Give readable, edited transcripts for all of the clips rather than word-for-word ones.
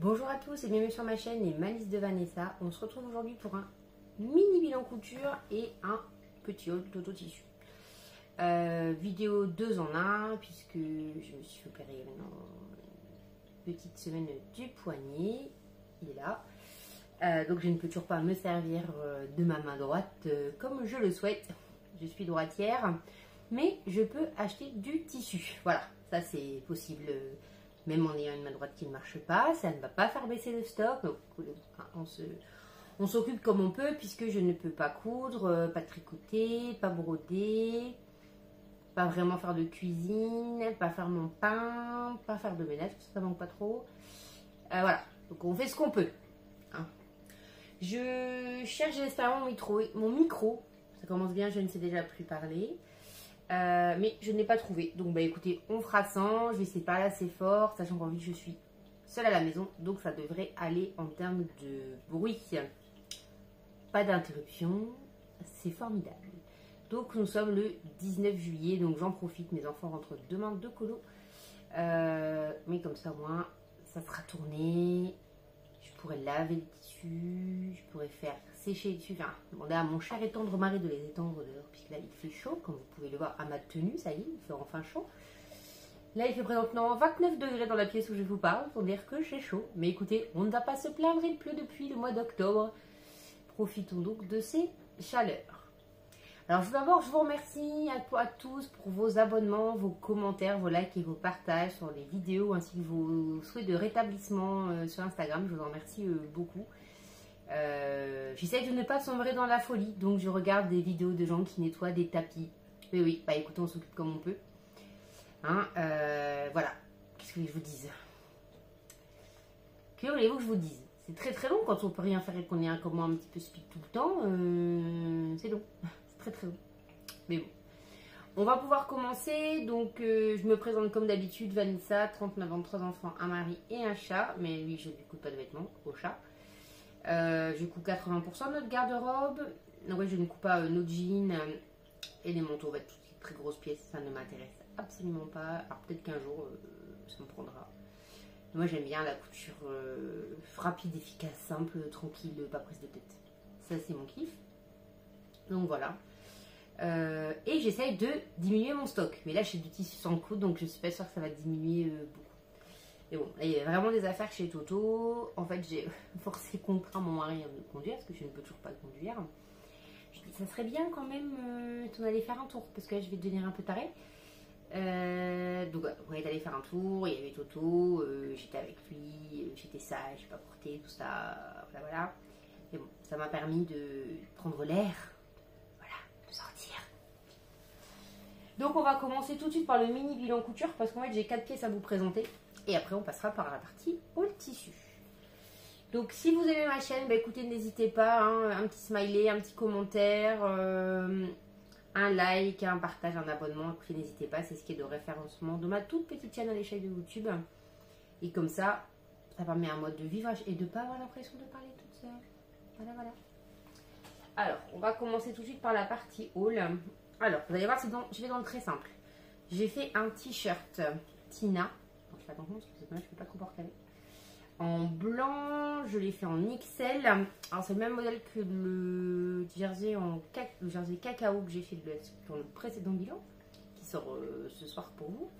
Bonjour à tous et bienvenue sur ma chaîne Les Malices de Vanessa. On se retrouve aujourd'hui pour un mini bilan couture et un petit haul d'auto-tissu. Vidéo 2 en 1 puisque je me suis opérée maintenant une petite semaine du poignet. Il est là. Donc je ne peux toujours pas me servir de ma main droite comme je le souhaite. Je suis droitière, mais je peux acheter du tissu. Voilà, ça c'est possible. Même en ayant une main droite qui ne marche pas, ça ne va pas faire baisser le stock. Donc, on s'occupe comme on peut puisque je ne peux pas coudre, pas tricoter, pas broder, pas vraiment faire de cuisine, pas faire mon pain, pas faire de ménage, parce que ça manque pas trop. Voilà, donc on fait ce qu'on peut. Hein. Je cherche j'espère mon micro. Ça commence bien, je ne sais déjà plus parler. Mais je n'ai pas trouvé. Donc bah écoutez, on fera sans. Je vais essayer de parler assez fort, sachant qu'en vie je suis seule à la maison. Donc ça devrait aller en termes de bruit. Pas d'interruption. C'est formidable. Donc nous sommes le 19 juillet. Donc j'en profite. Mes enfants rentrent demain de colo. Mais comme ça au moins ça sera tourné. Je pourrais laver les tissus. Je pourrais faire sécher les tissus. Enfin, demander à mon cher et tendre mari de les étendre dehors. Puisque là il fait chaud. Comme vous pouvez le voir à ma tenue. Ça y est, il fait enfin chaud. Là il fait présentement 29 degrés dans la pièce où je vous parle. Pour dire que j'ai chaud. Mais écoutez, on ne va pas se plaindre. Il pleut depuis le mois d'octobre. Profitons donc de ces chaleurs. Alors d'abord, je vous remercie à tous pour vos abonnements, vos commentaires, vos likes et vos partages sur les vidéos ainsi que vos souhaits de rétablissement sur Instagram. Je vous en remercie beaucoup. J'essaie de ne pas sombrer dans la folie, donc je regarde des vidéos de gens qui nettoient des tapis. Mais oui, bah écoutez, on s'occupe comme on peut. Hein, voilà, qu'est-ce que je vous dise? Que voulez-vous que je vous dise? C'est très très long quand on peut rien faire et qu'on est comme moi un petit peu speed tout le temps. C'est long. Très long, mais bon, on va pouvoir commencer. Donc je me présente comme d'habitude, Vanessa, 39 ans, 3 enfants, un mari et un chat, mais lui je ne lui coupe pas de vêtements au chat. Je coupe 80% de notre garde-robe. Oui, je ne coupe pas nos jeans et les manteaux, toutes ces très grosses pièces, ça ne m'intéresse absolument pas. Alors peut-être qu'un jour ça me prendra. Moi j'aime bien la couture rapide, efficace, simple, tranquille, pas prise de tête. Ça c'est mon kiff. Donc voilà. Et j'essaye de diminuer mon stock. Mais là, j'ai du tissu sans coudre, donc je suis pas sûre que ça va diminuer beaucoup. Et bon, là, il y a vraiment des affaires chez Toto. En fait, j'ai forcé contraint mon mari à me conduire, parce que je ne peux toujours pas conduire. Je dis, ça serait bien quand même qu'on allait faire un tour, parce que là, je vais devenir un peu tarée. Donc, on est allé faire un tour, il y avait Toto, j'étais avec lui, j'étais sage, j'ai pas porté, tout ça, voilà. Et bon, ça m'a permis de prendre l'air. Sortir. Donc on va commencer tout de suite par le mini bilan couture parce qu'en fait j'ai 4 pièces à vous présenter et après on passera par la partie haul tissu. Donc si vous aimez ma chaîne, bah, écoutez, n'hésitez pas, hein, un petit smiley, un petit commentaire, un like, un partage, un abonnement, écoutez, n'hésitez pas, c'est ce qui est de référencement de ma toute petite chaîne à l'échelle de YouTube. Et comme ça permet un mode de vivre et de ne pas avoir l'impression de parler toute seule. Voilà. Alors, on va commencer tout de suite par la partie haul. Alors, vous allez voir, je vais dans le très simple. J'ai fait un t-shirt Tina. Je fais attention parce que je ne peux pas trop porter. En blanc, je l'ai fait en XL. Alors, c'est le même modèle que le jersey, le jersey cacao que j'ai fait dans le précédent bilan, qui sort ce soir pour vous,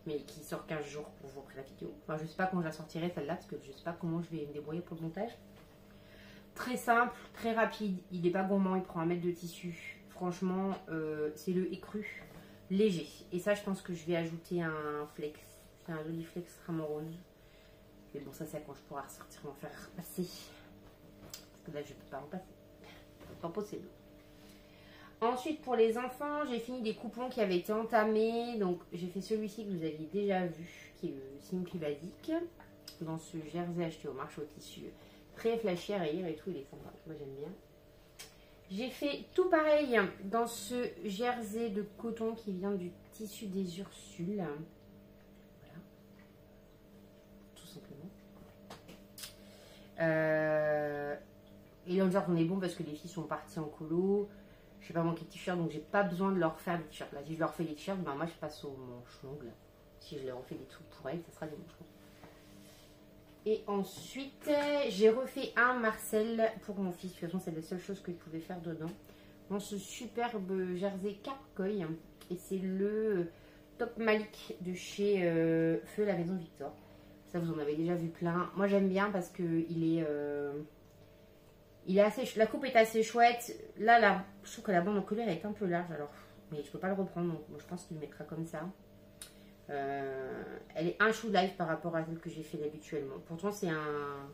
mais qui sort 15 jours pour vous après la vidéo. Enfin, je ne sais pas quand je la sortirai celle-là, parce que je ne sais pas comment je vais me débrouiller pour le montage. Très simple, très rapide, il n'est pas gourmand, il prend 1 mètre de tissu. Franchement, c'est le écru léger. Et ça, je pense que je vais ajouter un flex. C'est un joli flex ramon rose. Mais bon, ça, c'est quand je pourrai ressortir m'en faire passer. Parce que là, je ne peux pas en passer. C'est pas possible. Ensuite, pour les enfants, j'ai fini des coupons qui avaient été entamés. Donc, j'ai fait celui-ci que vous aviez déjà vu, qui est le Simply Basic. Dans ce jersey acheté au marché au tissu. Très flashy à rayures et tout, il est sympa. Moi j'aime bien. J'ai fait tout pareil dans ce jersey de coton qui vient du tissu des Ursules. Voilà. Tout simplement. Et dans le genre on est bon parce que les filles sont parties en colo. Je n'ai pas manqué de t-shirt donc j'ai pas besoin de leur faire des t-shirts. Là, si je leur fais des t-shirts, ben moi je passe au manche longue. Si je leur fais des trucs pour elles, ça sera des manches longues. Et ensuite, j'ai refait un Marcel pour mon fils. De toute façon, c'est la seule chose que je pouvais faire dedans. Dans ce superbe jersey Carcoy. Et c'est le Top Malik de chez Feu la Maison Victor. Ça, vous en avez déjà vu plein. Moi, j'aime bien parce que il est assez... La coupe est assez chouette. Là, je trouve que la bande en colère est un peu large. Alors, mais je peux pas le reprendre. Donc, moi, je pense qu'il mettra comme ça. Elle est un chou live par rapport à celle que j'ai fait habituellement. Pourtant, c'est un...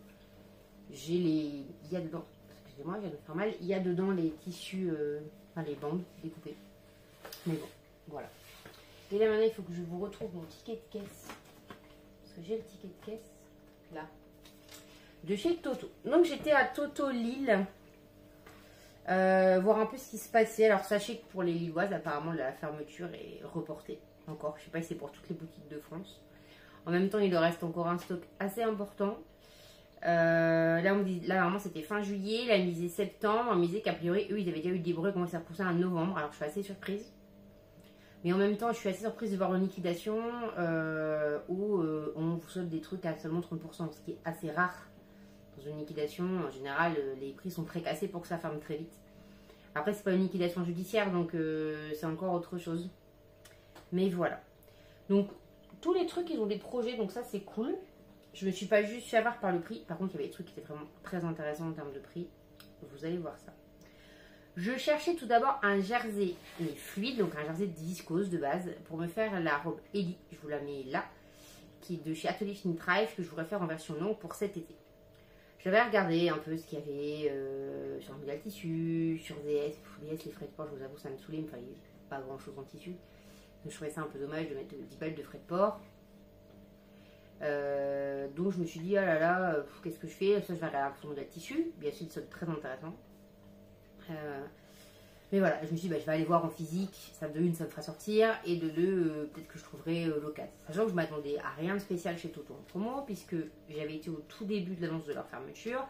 Il y a dedans... Excusez-moi, je viens de faire mal. Il y a dedans les tissus... Enfin, les bandes découpées. Mais bon, voilà. Et là, maintenant, il faut que je vous retrouve mon ticket de caisse. Parce que j'ai le ticket de caisse. Là. De chez Toto. Donc, j'étais à Toto Lille. Voir un peu ce qui se passait. Alors, sachez que pour les Lilloises, apparemment, la fermeture est reportée. Encore, je sais pas si c'est pour toutes les boutiques de France. En même temps, il leur reste encore un stock assez important. Là, normalement, c'était fin juillet. Là, ils disaient septembre. On me disait qu'a priori, eux, ils avaient déjà eu des bruits. Comment ça repoussait en novembre. Alors, je suis assez surprise. Mais en même temps, je suis assez surprise de voir une liquidation où on vous solde des trucs à seulement 30%. Ce qui est assez rare dans une liquidation. En général, les prix sont très cassés pour que ça ferme très vite. Après, c'est pas une liquidation judiciaire. Donc, c'est encore autre chose. Mais voilà. Donc, tous les trucs, ils ont des projets. Donc, ça, c'est cool. Je me suis pas juste fait avoir par le prix. Par contre, il y avait des trucs qui étaient vraiment très intéressants en termes de prix. Vous allez voir ça. Je cherchais tout d'abord un jersey mais fluide. Donc, un jersey de viscose de base. Pour me faire la robe Ellie. Je vous la mets là. Qui est de chez Atelier Fine Trife. Que je voudrais faire en version longue pour cet été. J'avais regardé un peu ce qu'il y avait sur Migal Tissu, sur DS. DS, les frais de port, je vous avoue, ça me saoulait. Il me fallait pas grand chose en tissu. Donc, je trouvais ça un peu dommage de mettre 10 balles de frais de port. Donc je me suis dit, oh là là, qu'est-ce que je fais? Ça, je vais regarder sur Modèle Tissu. Bien sûr, c'est très intéressant. Mais voilà, je me suis dit, bah, je vais aller voir en physique. Ça, de une, ça me fera sortir. Et de deux, peut-être que je trouverai local. Sachant que je m'attendais à rien de spécial chez Toto en promo, puisque j'avais été au tout début de l'annonce de leur fermeture.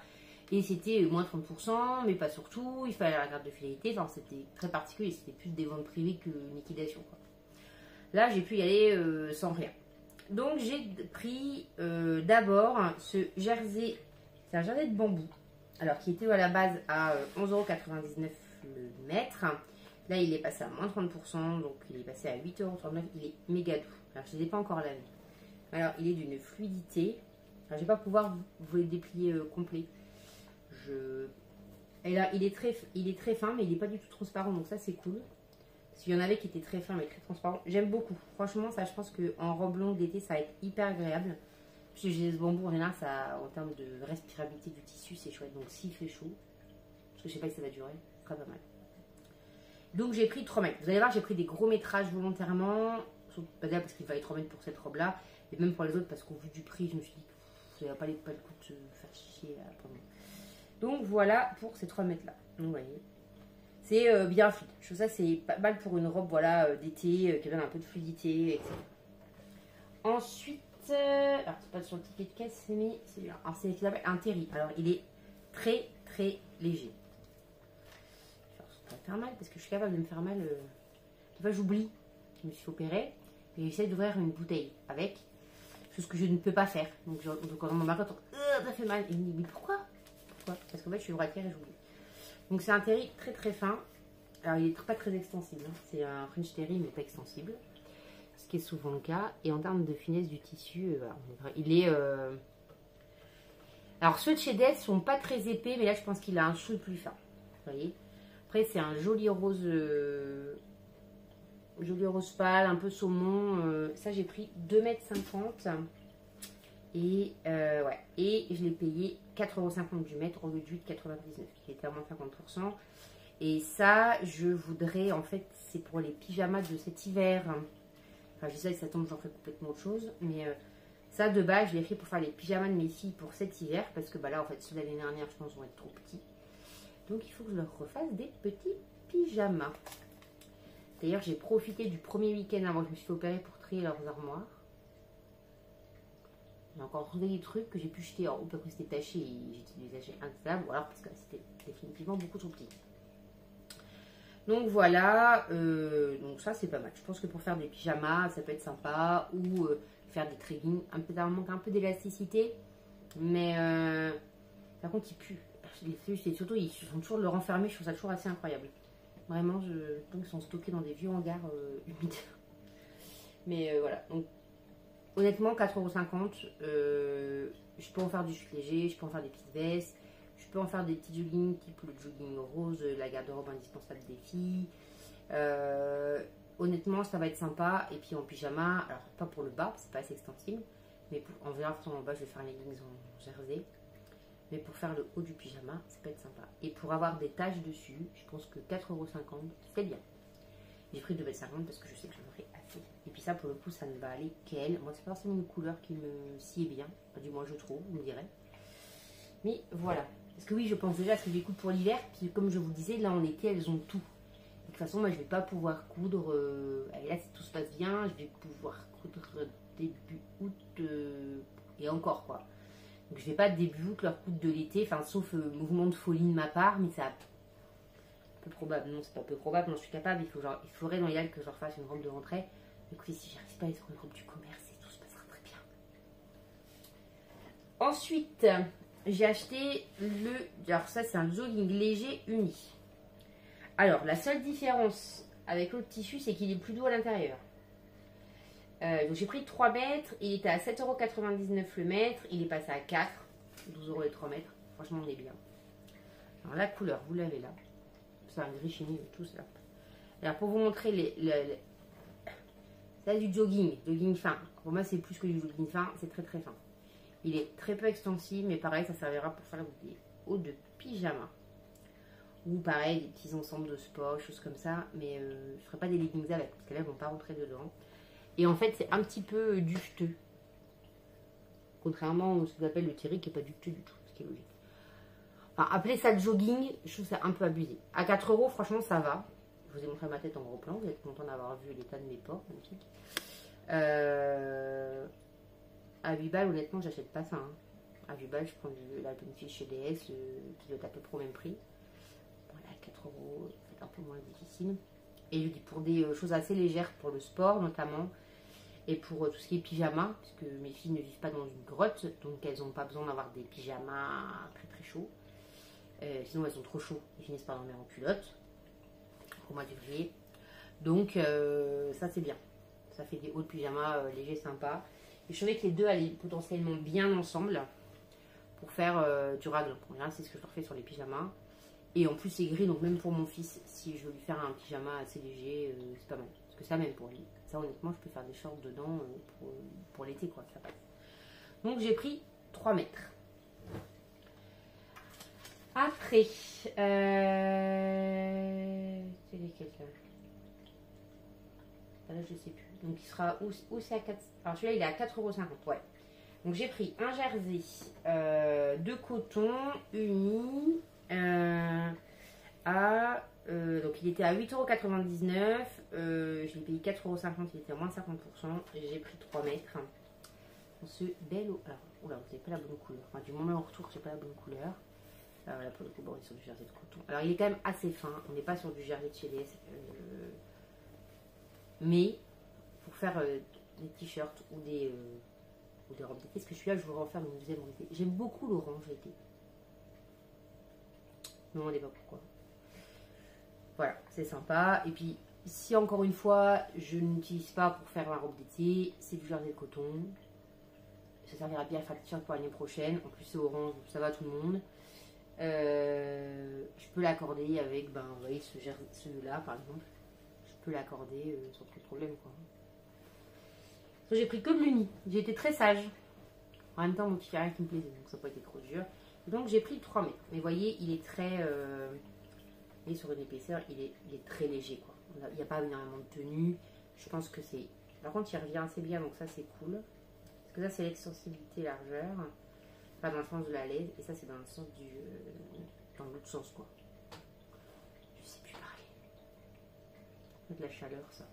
Et c'était moins 30%, mais pas surtout. Il fallait la carte de fidélité. Enfin, c'était très particulier. C'était plus des ventes privées que liquidation, quoi. Là, j'ai pu y aller sans rien. Donc, j'ai pris d'abord ce jersey. C'est un jersey de bambou. Alors, qui était à la base à 11,99 € le mètre. Là, il est passé à moins 30%. Donc, il est passé à 8,39 €. Il est méga doux. Alors, je ne les ai pas encore lavé. Alors, il est d'une fluidité. Alors, je ne vais pas pouvoir vous les déplier complet. Et là, il est très fin, mais il n'est pas du tout transparent. Donc, ça, c'est cool. Il y en avait qui étaient très fins mais très transparents. J'aime beaucoup. Franchement, ça, je pense qu'en robe longue d'été, ça va être hyper agréable. Puis j'ai ce bambou, en général, ça, en termes de respirabilité du tissu, c'est chouette. Donc s'il fait chaud, parce que je sais pas si ça va durer, ce sera pas mal. Donc j'ai pris 3 mètres. Vous allez voir, j'ai pris des gros métrages volontairement. Pas déjà parce qu'il fallait 3 mètres pour cette robe-là. Et même pour les autres, parce qu'au vu du prix, je me suis dit que ça n'avait pas le coup de se faire chier à prendre. Donc voilà pour ces 3 mètres-là. Donc vous voyez. C'est bien fluide. Je trouve ça c'est pas mal pour une robe voilà, d'été qui donne un peu de fluidité, etc. Ensuite, alors c'est pas sur le ticket de caisse, mais c'est bien. Alors c'est un terry. Alors il est très très léger. Alors, ça va faire mal parce que je suis capable de me faire mal. Des fois j'oublie. Je me suis opérée et j'essaie d'ouvrir une bouteille avec. Chose que je ne peux pas faire. Donc quand mon mari entend ça fait mal. Et il me dit mais pourquoi? Parce qu'en fait je suis braquière et j'oublie. Donc c'est un terry très très fin. Alors il est pas très extensible. Hein. C'est un French terry mais pas extensible. Ce qui est souvent le cas. Et en termes de finesse du tissu, il est... Alors ceux de chez Des sont pas très épais. Mais là je pense qu'il a un chou plus fin. Vous voyez. Après c'est un joli rose pâle, un peu saumon. Ça j'ai pris 2,50 m. Et ouais, et je l'ai payé 4,50 € du mètre au lieu de 8,99 €, qui était à moins 50%. Et ça, je voudrais, en fait, c'est pour les pyjamas de cet hiver. Enfin, je sais que ça tombe, j'en ferai complètement autre chose. Mais ça, de base, je l'ai fait pour faire les pyjamas de mes filles pour cet hiver. Parce que bah, là, en fait, ceux de l'année dernière, je pense, vont être trop petits. Donc, il faut que je leur refasse des petits pyjamas. D'ailleurs, j'ai profité du premier week-end avant que je me suis fait opérer pour trier leurs armoires. J'ai encore trouvé des trucs que j'ai pu jeter en haut parce que c'était taché et j'ai les achetés instables. Ou alors parce que c'était définitivement beaucoup trop petit. Donc voilà, donc ça c'est pas mal. Je pense que pour faire des pyjamas, ça peut être sympa. Ou faire des triggings. Peut-être un manque un peu d'élasticité. Mais par contre, ils puent. Les feuilles, c'est surtout, ils sont toujours de le renfermer. Je trouve ça toujours assez incroyable. Vraiment, je pense qu'ils sont stockés dans des vieux hangars humides. Mais voilà. Donc, honnêtement, 4,50 €. Je peux en faire du chute léger, je peux en faire des petites vestes. Je peux en faire des petits joggings, type le jogging rose, la garde-robe indispensable des filles. Honnêtement, ça va être sympa. Et puis en pyjama, alors pas pour le bas, c'est pas assez extensible. Mais en verra en bas, je vais faire un leggings en jersey. Mais pour faire le haut du pyjama, ça peut être sympa. Et pour avoir des taches dessus, je pense que 4,50 €, c'est bien. J'ai pris 2,50 € parce que je sais que j'en aurai assez. Et puis ça, pour le coup, ça ne va aller qu'elle. Moi, c'est pas forcément une couleur qui me sied bien. Enfin, du moins, je trouve, vous me direz. Mais voilà. Parce que oui, je pense déjà à ce que j'écoute pour l'hiver. Puis comme je vous disais, là, en été, elles ont tout. De toute façon, moi, je vais pas pouvoir coudre. Et là, si tout se passe bien, je vais pouvoir coudre début août. Et encore, quoi. Donc je vais pas début août leur coudre de l'été, enfin sauf mouvement de folie de ma part, mais ça peu probable, non c'est pas peu probable, non je suis capable, il faudrait dans l'idéal que je leur fasse une robe de rentrée. Écoutez, si j'arrive pas à être une robe du commerce, et tout se passera très bien. Ensuite, j'ai acheté alors ça c'est un jogging léger uni. Alors la seule différence avec l'autre tissu, c'est qu'il est plus doux à l'intérieur. Donc j'ai pris 3 mètres, il était à 7,99 € le mètre, il est passé à 4, 12 € les 3 mètres, franchement on est bien. Alors la couleur, vous l'avez là, c'est un gris fini, tout ça. Alors pour vous montrer c'est du jogging fin. Pour moi c'est plus que du jogging fin, c'est très très fin. Il est très peu extensible, mais pareil ça servira pour faire des hauts de pyjama. Ou pareil, des petits ensembles de sport, choses comme ça, mais je ne ferai pas des leggings avec, parce que là ils ne vont pas rentrer dedans. Et en fait, c'est un petit peu duveteux. Contrairement à ce qu'on appelle le Thierry, qui n'est pas duveteux du tout, ce qui est logique. Enfin, appeler ça le jogging, je trouve ça un peu abusé. À 4 €, franchement, ça va. Je vous ai montré ma tête en gros plan. Vous êtes content d'avoir vu l'état de mes pores. Magnifique. À 8 balles, honnêtement, j'achète pas ça. Hein. À 8 balles, je prends la bonne fiche chez DS, qui doit être à peu près au même prix. Voilà, 4 €, c'est un peu moins difficile. Et je dis pour des choses assez légères pour le sport notamment. Et pour tout ce qui est pyjama, puisque mes filles ne vivent pas dans une grotte, donc elles n'ont pas besoin d'avoir des pyjamas très très chauds. Sinon elles sont trop chauds, elles finissent par dormir en culotte au mois de février. Donc ça c'est bien. Ça fait des hauts de pyjama légers sympas. Et je trouvais que les deux allaient potentiellement bien ensemble pour faire du raglan. En général c'est ce que je leur fais sur les pyjamas. Et en plus c'est gris, donc même pour mon fils, si je veux lui faire un pyjama assez léger, c'est pas mal. Parce que ça même pour lui. Ça honnêtement je peux faire des shorts dedans pour l'été quoi, ça passe. Donc j'ai pris 3 mètres. Après, c'est lesquels là? Là je sais plus. Donc il sera où c'est à 4. Alors celui-là il est à 4,50 €, ouais. Donc j'ai pris un jersey de coton uni donc il était à 8,99 €. Je l'ai payé 4,50 €, il était à moins 50%. Et j'ai pris 3 mètres. Dans ce bel. Alors, oula, vous n'avez pas la bonne couleur. Enfin, du moment au retour, j'ai pas la bonne couleur. Alors là, pour le coup, bon, on est sur du jersey de coton. Alors, il est quand même assez fin. On n'est pas sur du jersey de chez DS. Mais, pour faire des t-shirts ou des robes d'été, parce que celui-là, je voudrais en faire une deuxième robe d'été. J'aime beaucoup l'orange l'été. Ne me demandez pas pourquoi. Voilà, c'est sympa. Et puis, si encore une fois, je n'utilise pas pour faire ma robe d'été, c'est du jersey de coton. Ça servira bien à faire le t-shirt pour l'année prochaine. En plus, c'est orange, ça va à tout le monde. Je peux l'accorder avec, ben, vous voyez, celui-là, par exemple. Je peux l'accorder sans trop de problème, quoi. J'ai pris que de l'uni. J'ai été très sage. En même temps, mon petit rien qui me plaisait, donc ça n'a pas été trop dur. Donc, j'ai pris 3 mètres. Mais vous voyez, il est très... et sur une épaisseur, il est très léger, quoi. Il n'y a pas énormément de tenue. Je pense que c'est... Par contre, il revient assez bien, donc ça, c'est cool. Parce que ça, c'est l'extensibilité largeur. Pas dans le sens de la laine. Et ça, c'est dans le sens du... dans l'autre sens, quoi. Je sais plus parler. De la chaleur, ça.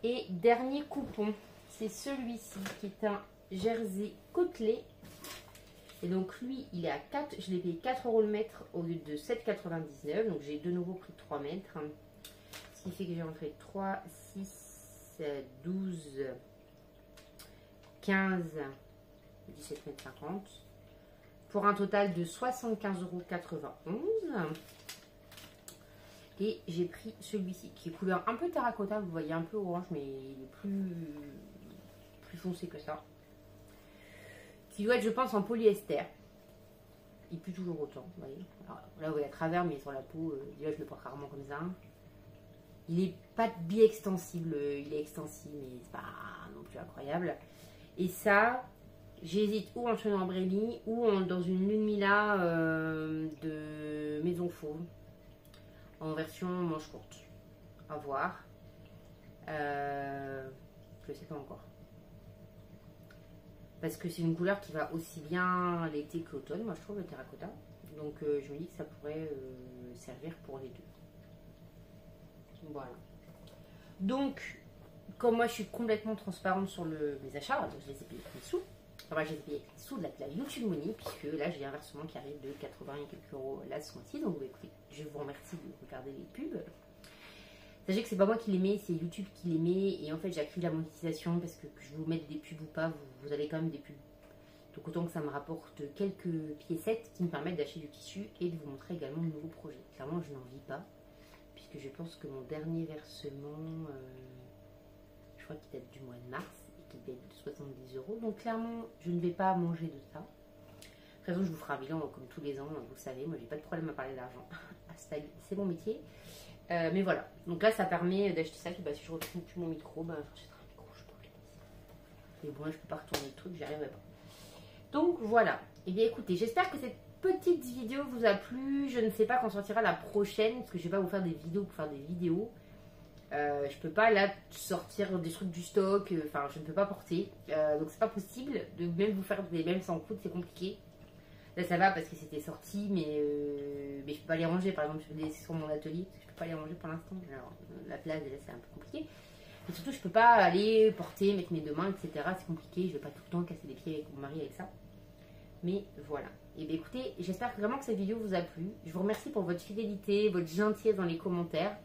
Et dernier coupon, c'est celui-ci, qui est un jersey côtelé. Et donc lui, il est à 4, je l'ai payé 4 € le mètre au lieu de 7,99 €. Donc j'ai de nouveau pris 3 mètres. Ce qui fait que j'ai entré 3, 6, 12, 15, 17,50 m. Pour un total de 75,91 €. Et j'ai pris celui-ci qui est couleur un peu terracotta, vous voyez un peu orange, mais il est plus foncé que ça. Qui doit être, je pense, en polyester. Il pue toujours autant, vous voyez. Alors, là, vous voyez à travers, mais sur la peau, déjà, je le porte rarement comme ça. Il est pas bi-extensible, il est extensible, mais c'est pas non plus incroyable. Et ça, j'hésite ou en cheveux Umbrelli ou dans une lune Mila de Maison Fauve en version manche courte. À voir. Je sais pas encore. Parce que c'est une couleur qui va aussi bien l'été que l'automne, moi je trouve, le terracotta. Donc je me dis que ça pourrait servir pour les deux. Voilà. Donc, comme moi je suis complètement transparente sur mes achats, donc je les ai payés avec mes sous. Enfin, je les ai payés avec les sous de la YouTube Money, puisque là j'ai un versement qui arrive de 80 et quelques euros là ce mois-ci. Donc écoutez, je vous remercie de regarder les pubs. Sachez que c'est pas moi qui les mets, c'est YouTube qui les met. Et en fait, j'active la monétisation parce que je vous mette des pubs ou pas, vous avez quand même des pubs. Donc autant que ça me rapporte quelques piécettes qui me permettent d'acheter du tissu et de vous montrer également de nouveaux projets. Clairement, je n'en vis pas. Puisque je pense que mon dernier versement, je crois qu'il date du mois de mars et qu'il date de 70 €. Donc clairement, je ne vais pas manger de ça. De toute façon, je vous ferai un bilan comme tous les ans, vous savez, moi j'ai pas de problème à parler d'argent. C'est mon métier. Mais voilà, donc là ça permet d'acheter ça. Bah, si je retrouve plus mon micro, bah, j'achèterai un micro, je peux le laisser. Mais bon, là je peux pas retourner le truc, j'y arriverai pas. Donc voilà, et bien écoutez, j'espère que cette petite vidéo vous a plu. Je ne sais pas quand sortira la prochaine, parce que je vais pas vous faire des vidéos pour faire des vidéos. Je peux pas là sortir des trucs du stock, enfin je ne peux pas porter. Donc c'est pas possible de même vous faire des mêmes sans coudre, c'est compliqué. Là ça va parce que c'était sorti, mais je peux pas les ranger. Par exemple, je vais les laisser sur mon atelier, parce que je peux pas les ranger pour l'instant. Alors la place déjà c'est un peu compliqué. Et surtout je peux pas aller porter, mettre mes deux mains, etc. C'est compliqué, je vais pas tout le temps casser les pieds avec mon mari avec ça. Mais voilà. Et bien écoutez, j'espère vraiment que cette vidéo vous a plu. Je vous remercie pour votre fidélité, votre gentillesse dans les commentaires.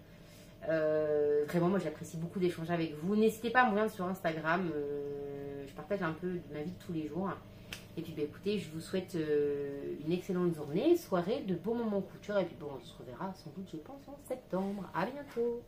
Vraiment, moi j'apprécie beaucoup d'échanger avec vous. N'hésitez pas à me rejoindre sur Instagram. Je partage un peu de ma vie de tous les jours. Et puis bah, écoutez, je vous souhaite une excellente journée, soirée, de bons moments couture. Et puis bon, on se reverra sans doute, je pense, en septembre. À bientôt!